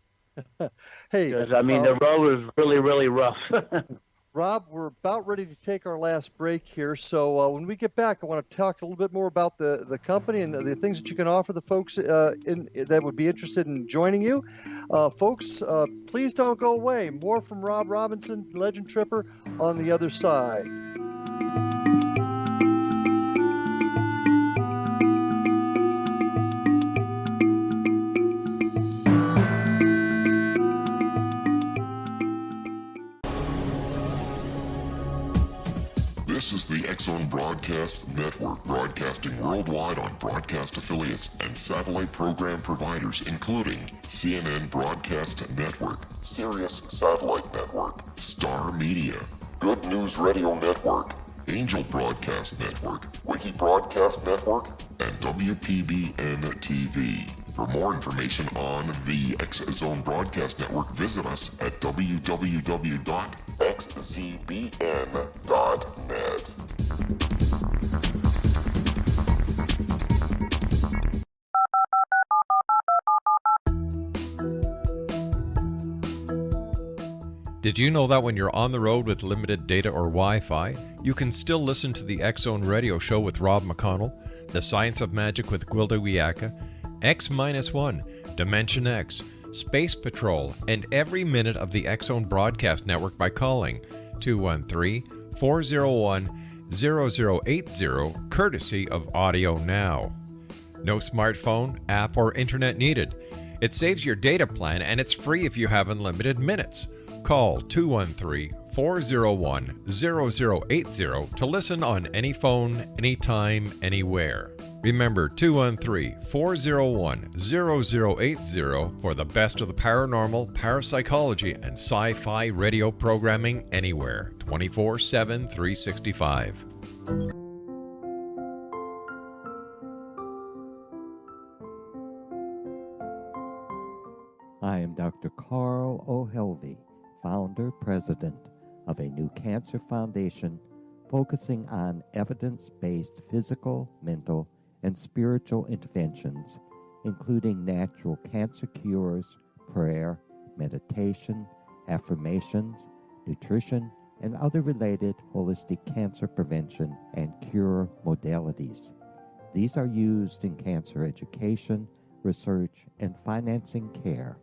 Hey, because I mean, the road was really, really rough. Rob, we're about ready to take our last break here. So when we get back, I want to talk a little bit more about the company and the things that you can offer the folks that would be interested in joining you. Folks, please don't go away. More from Rob Robinson, Legend Tripper, on the other side. This is the X-Zone Broadcast Network, broadcasting worldwide on broadcast affiliates and satellite program providers, including CNN Broadcast Network, Sirius Satellite Network, Star Media, Good News Radio Network, Angel Broadcast Network, Wiki Broadcast Network, and WPBN TV. For more information on the X-Zone Broadcast Network, visit us at www.xzbn.net. Did you know that when you're on the road with limited data or Wi-Fi, you can still listen to the X-Zone Radio Show with Rob McConnell, The Science of Magic with Gwilda Wiyaka, X-1, Dimension X, Space Patrol, and every minute of the X-Zone Broadcast Network by calling 213-401-0080, courtesy of Audio Now. No smartphone, app, or internet needed. It saves your data plan, and it's free if you have unlimited minutes. Call 213 213-401-0080 to listen on any phone, anytime, anywhere. Remember 213-401-0080 for the best of the paranormal, parapsychology, and sci-fi radio programming anywhere, 24/7, 365. I am Dr. Carl O'Helvey, founder, president of a new cancer foundation focusing on evidence-based physical, mental, and spiritual interventions, including natural cancer cures, prayer, meditation, affirmations, nutrition, and other related holistic cancer prevention and cure modalities. These are used in cancer education, research, and financing care.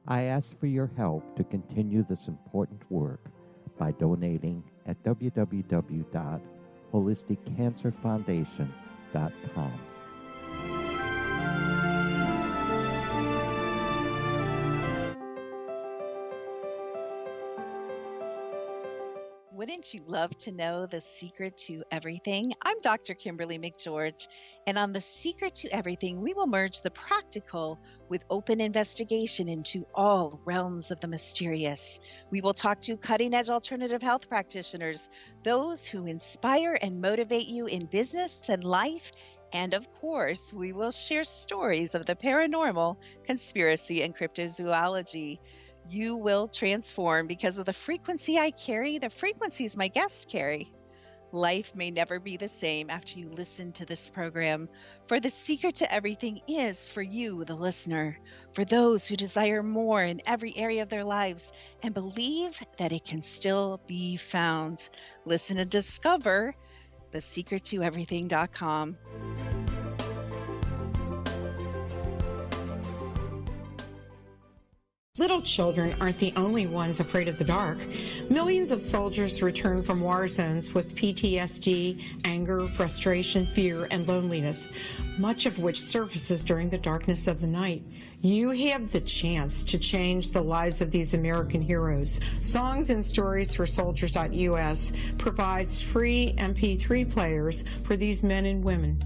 I ask for your help to continue this important work by donating at www.holisticcancerfoundation.com. Wouldn't you love to know the secret to everything? I'm Dr. Kimberly McGeorge, and on The Secret to Everything, we will merge the practical with open investigation into all realms of the mysterious. We will talk to cutting-edge alternative health practitioners, those who inspire and motivate you in business and life, and of course, we will share stories of the paranormal, conspiracy, and cryptozoology. You will transform because of the frequency I carry, the frequencies my guests carry. Life may never be the same after you listen to this program, for the secret to everything is for you, the listener, for those who desire more in every area of their lives and believe that it can still be found. Listen and discover thesecrettoeverything.com. Little children aren't the only ones afraid of the dark. Millions of soldiers return from war zones with PTSD, anger, frustration, fear, and loneliness, much of which surfaces during the darkness of the night. You have the chance to change the lives of these American heroes. Songs and Stories for Soldiers.us provides free MP3 players for these men and women.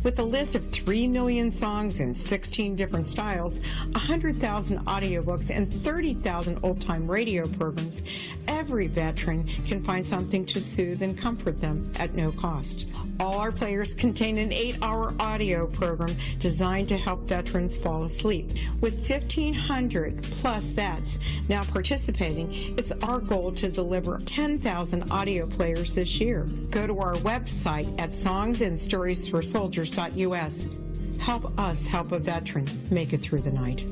With a list of 3 million songs in 16 different styles, 100,000 audiobooks, and 30,000 old-time radio programs, every veteran can find something to soothe and comfort them at no cost. All our players contain an 8-hour audio program designed to help veterans fall asleep. With 1,500 plus vets now participating, it's our goal to deliver 10,000 audio players this year. Go to our website at songsandstoriesforsoldiers.us. Help us help a veteran make it through the night.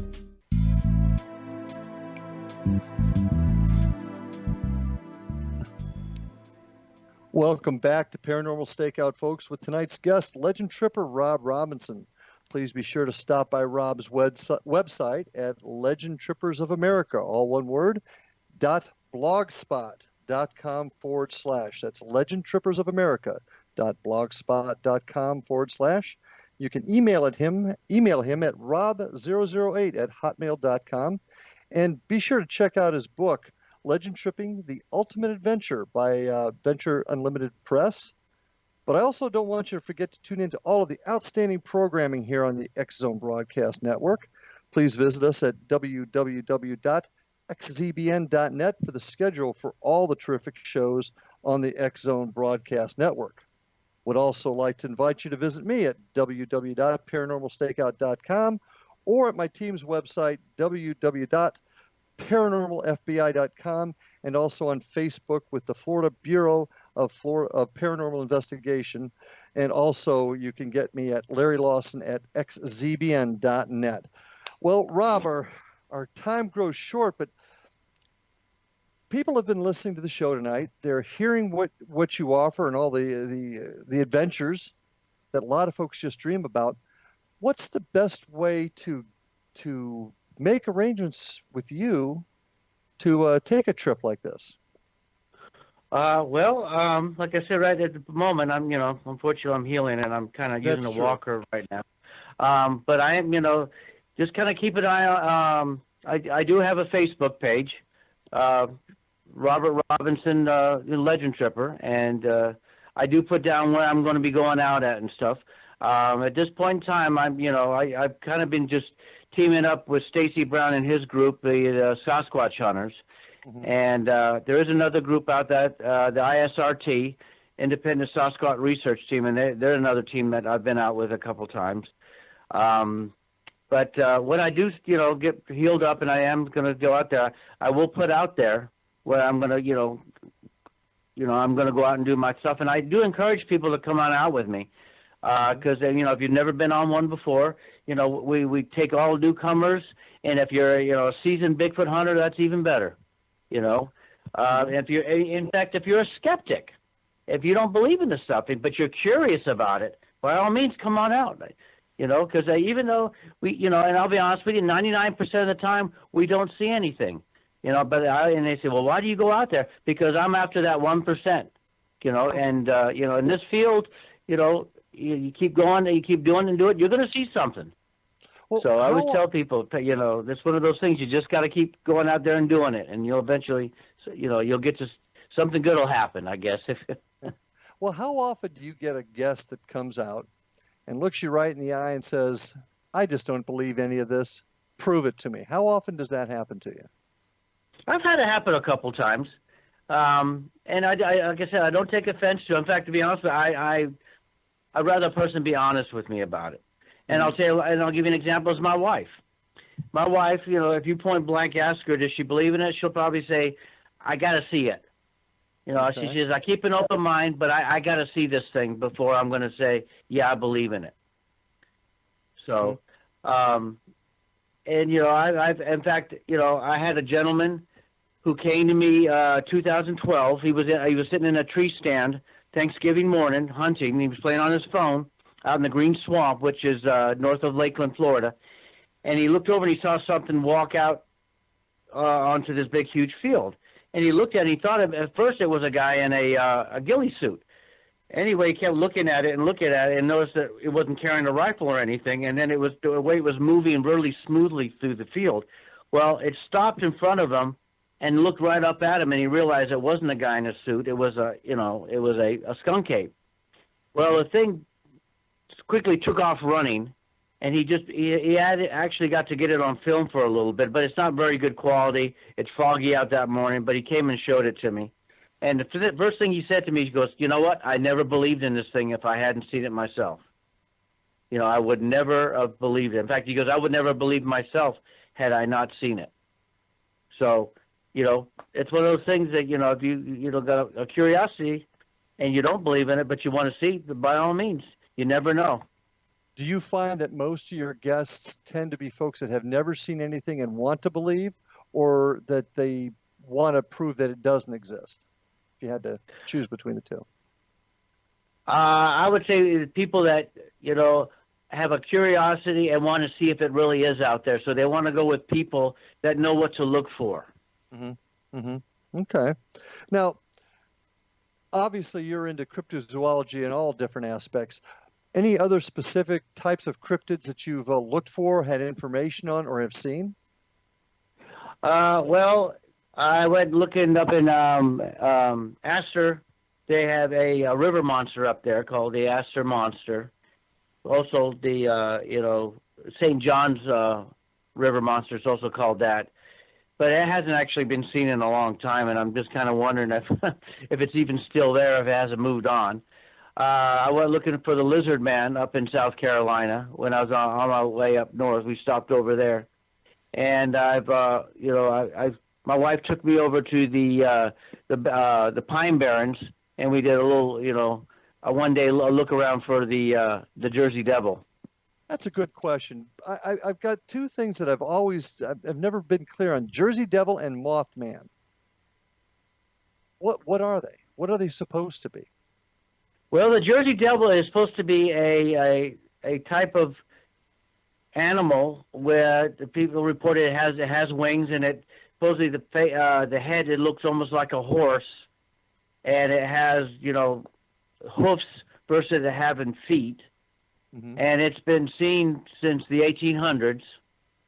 Welcome back to Paranormal Stakeout, folks, with tonight's guest, legend tripper Rob Robinson. Please be sure to stop by Rob's website at Legend Trippers of America, all one word, .blogspot.com /. That's Legend Trippers of America .blogspot.com /. You can email him at rob008@hotmail.com. And be sure to check out his book, Legend Tripping, The Ultimate Adventure by Venture Unlimited Press. But I also don't want you to forget to tune into all of the outstanding programming here on the X Zone Broadcast Network. Please visit us at www.xzbn.net for the schedule for all the terrific shows on the X Zone Broadcast Network. Would also like to invite you to visit me at www.paranormalstakeout.com or at my team's website, www.paranormalfbi.com, and also on Facebook with the Florida Bureau of Paranormal Investigation. And also you can get me at Larry Lawson at xzbn.net. Well, Rob, our time grows short, but people have been listening to the show tonight. They're hearing what you offer and all the adventures that a lot of folks just dream about. What's the best way to make arrangements with you to take a trip like this? Like I said, right at the moment, unfortunately, I'm healing and I'm kind of using a walker right now. But I am, just kind of keep an eye on. I do have a Facebook page. Robert Robinson, legend tripper, and I do put down where I'm going to be going out at and stuff. At this point in time, I've kind of been just teaming up with Stacy Brown and his group, the Sasquatch Hunters, and there is another group out there, the ISRT, Independent Sasquatch Research Team, and they're another team that I've been out with a couple times. But when I do, get healed up and I am going to go out there, I will put out there where I'm going to, I'm going to go out and do my stuff. And I do encourage people to come on out with me because, if you've never been on one before, we take all newcomers. And if you're, a seasoned Bigfoot hunter, that's even better, if you're, in fact, if you're a skeptic, if you don't believe in this stuff, but you're curious about it, by all means, come on out. Because even though and I'll be honest with you, 99% of the time we don't see anything, and they say, well, why do you go out there? Because I'm after that 1%, and, in this field, you keep going, you keep doing and do it, you're going to see something. Well, so I would tell people, it's one of those things, you just got to keep going out there and doing it, and you'll eventually, you'll get to, something good will happen, I guess. Well, how often do you get a guest that comes out and looks you right in the eye and says, I just don't believe any of this. Prove it to me. How often does that happen to you? I've had it happen a couple times. And I, like I said, I don't take offense to it. In fact, to be honest with you, I'd rather a person be honest with me about it. And I'll give you an example as my wife. My wife, if you point blank ask her, does she believe in it? She'll probably say, I got to see it. Okay. She says, I keep an open mind, but I got to see this thing before I'm going to say, yeah, I believe in it. So, and, I've, in fact, I had a gentleman who came to me, 2012. He was sitting in a tree stand Thanksgiving morning hunting. He was playing on his phone out in the Green Swamp, which is north of Lakeland, Florida. And he looked over and he saw something walk out onto this big, huge field. And he looked at it, he thought at first it was a guy in a ghillie suit. Anyway, he kept looking at it and noticed that it wasn't carrying a rifle or anything. And then it was the way it was moving really smoothly through the field. Well, it stopped in front of him and looked right up at him, and he realized it wasn't a guy in a suit. It was a skunk ape. Well, the thing quickly took off running. And he actually got to get it on film for a little bit, but it's not very good quality. It's foggy out that morning, but he came and showed it to me. And the first thing he said to me, he goes, you know what? I never believed in this thing if I hadn't seen it myself. I would never have believed it. In fact, he goes, I would never have believed myself had I not seen it. So, it's one of those things that, if you got a curiosity and you don't believe in it, but you want to see, by all means, you never know. Do you find that most of your guests tend to be folks that have never seen anything and want to believe, or that they want to prove that it doesn't exist? If you had to choose between the two. I would say people that, have a curiosity and want to see if it really is out there. So they want to go with people that know what to look for. Mm-hmm. Mm-hmm. Okay. Now, obviously you're into cryptozoology in all different aspects. Any other specific types of cryptids that you've looked for, had information on, or have seen? Well, I went looking up in Astor. They have a river monster up there called the Astor Monster. Also, the St. John's river monster is also called that. But it hasn't actually been seen in a long time, and I'm just kind of wondering if it's even still there, if it hasn't moved on. I went looking for the lizard man up in South Carolina when I was on my way up north. We stopped over there, and my wife took me over to the Pine Barrens, and we did a little, a one-day look around for the Jersey Devil. That's a good question. I've got two things that I've never been clear on: Jersey Devil and Mothman. What are they? What are they supposed to be? Well, the Jersey Devil is supposed to be a type of animal where the people reported it has wings, and it supposedly the head, it looks almost like a horse, and it has hoofs versus it having feet. Mm-hmm. And it's been seen since the 1800s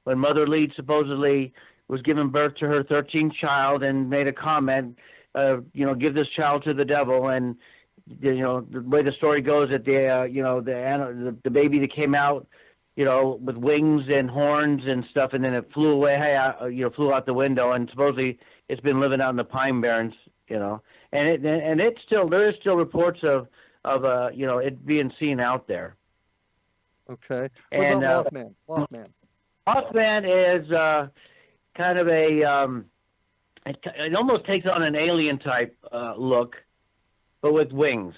when Mother Leeds supposedly was giving birth to her 13th child and made a comment, give this child to the devil. And, the way the story goes that the baby that came out, with wings and horns and stuff, and then it flew away, flew out the window, and supposedly it's been living out in the Pine Barrens, and it's still, there is still reports of it being seen out there. Okay. What And about Mothman? Mothman is kind of it almost takes on an alien type look, but with wings.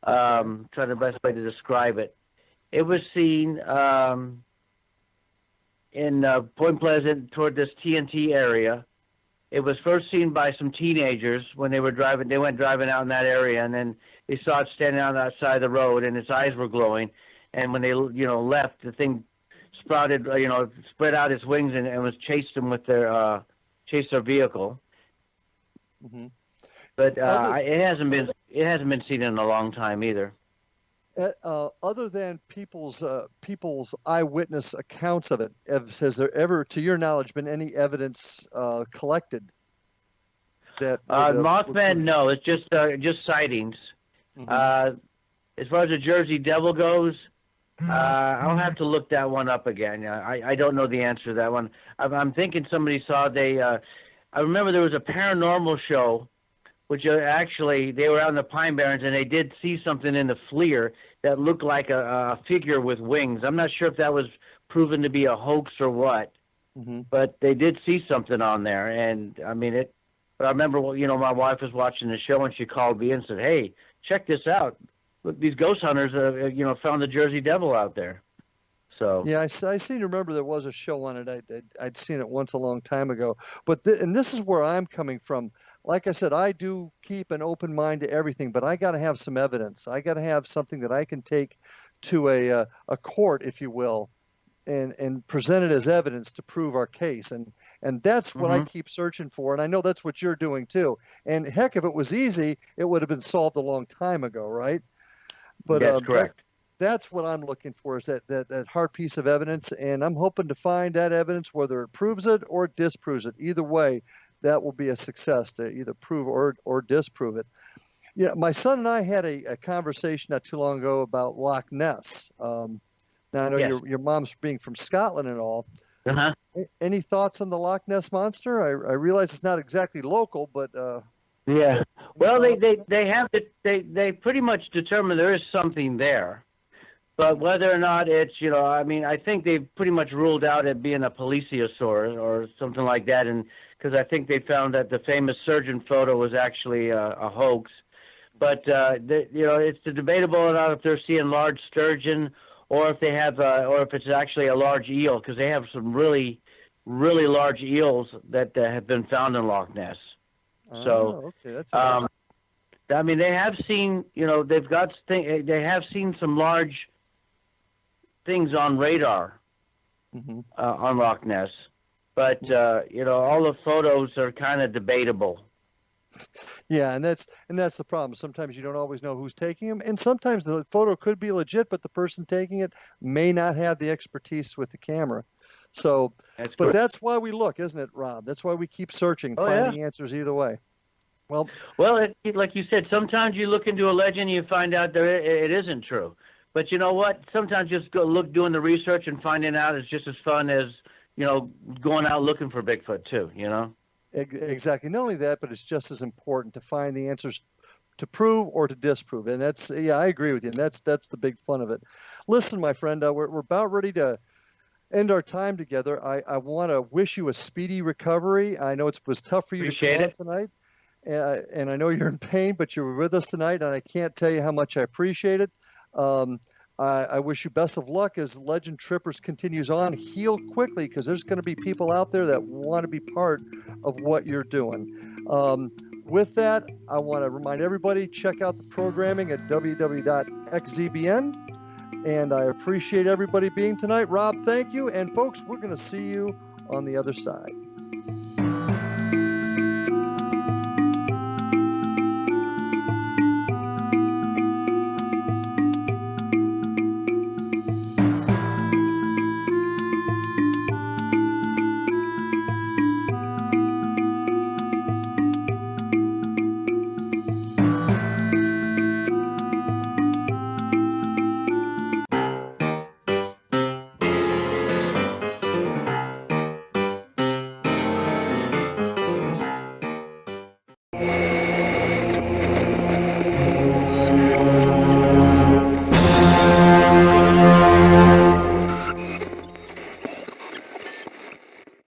Trying the best way to describe it. It was seen in Point Pleasant toward this TNT area. It was first seen by some teenagers when they were driving. They went driving out in that area, and then they saw it standing on the side of the road, and its eyes were glowing. And when they, left, the thing sprouted, spread out its wings and was chased them with their vehicle. Mm-hmm. But it hasn't been seen in a long time either. Other than people's eyewitness accounts of it, has there ever, to your knowledge, been any evidence collected? That Mothman, no, it's just sightings. Mm-hmm. As far as the Jersey Devil goes, I'll have to look that one up again. I don't know the answer to that one. I'm thinking somebody saw I remember there was a paranormal show, which actually they were out in the Pine Barrens, and they did see something in the FLIR that looked like a figure with wings. I'm not sure if that was proven to be a hoax or what, but they did see something on there. And I mean, but I remember, my wife was watching the show and she called me and said, "Hey, check this out. Look, these ghost hunters, found the Jersey Devil out there." So yeah, I seem to remember there was a show on it. I'd seen it once a long time ago. But and this is where I'm coming from. Like I said, I do keep an open mind to everything, but I got to have some evidence. I got to have something that I can take to a court, if you will, and present it as evidence to prove our case. And that's what I keep searching for. And I know that's what you're doing too. And heck, if it was easy, it would have been solved a long time ago, right? But that's correct. That's what I'm looking for, is that hard piece of evidence. And I'm hoping to find that evidence, whether it proves it or disproves it. Either way, that will be a success, to either prove or disprove it. Yeah, my son and I had a conversation not too long ago about Loch Ness. Now I know your mom's being from Scotland and all. Any thoughts on the Loch Ness Monster? I realize it's not exactly local, but yeah. Well, they pretty much determined there is something there, but whether or not it's I think they've pretty much ruled out it being a plesiosaur or something like that, and because I think they found that the famous surgeon photo was actually a hoax. But it's debatable or not if they're seeing large sturgeon, or if they have, or if it's actually a large eel, because they have some really, really large eels that have been found in Loch Ness. So, okay, that's I mean, they have seen, they have seen some large things on radar on Loch Ness. But all the photos are kind of debatable. Yeah, and that's the problem. Sometimes you don't always know who's taking them, and sometimes the photo could be legit, but the person taking it may not have the expertise with the camera. So, that's why we look, isn't it, Rob? That's why we keep searching, finding answers either way. Well, like you said, sometimes you look into a legend and you find out that it isn't true. But you know what? Sometimes just doing the research and finding out is just as fun as going out looking for Bigfoot too, Exactly. Not only that, but it's just as important to find the answers to prove or to disprove. And that's, I agree with you. And that's the big fun of it. Listen, my friend, we're about ready to end our time together. I want to wish you a speedy recovery. I know it was tough for you to come on tonight. And I know you're in pain, but you were with us tonight, and I can't tell you how much I appreciate it. I wish you best of luck as Legend Trippers continues on. Heal quickly, because there's going to be people out there that want to be part of what you're doing. With that, I want to remind everybody, check out the programming at www.xzbn. And I appreciate everybody being tonight. Rob, thank you. And folks, we're going to see you on the other side.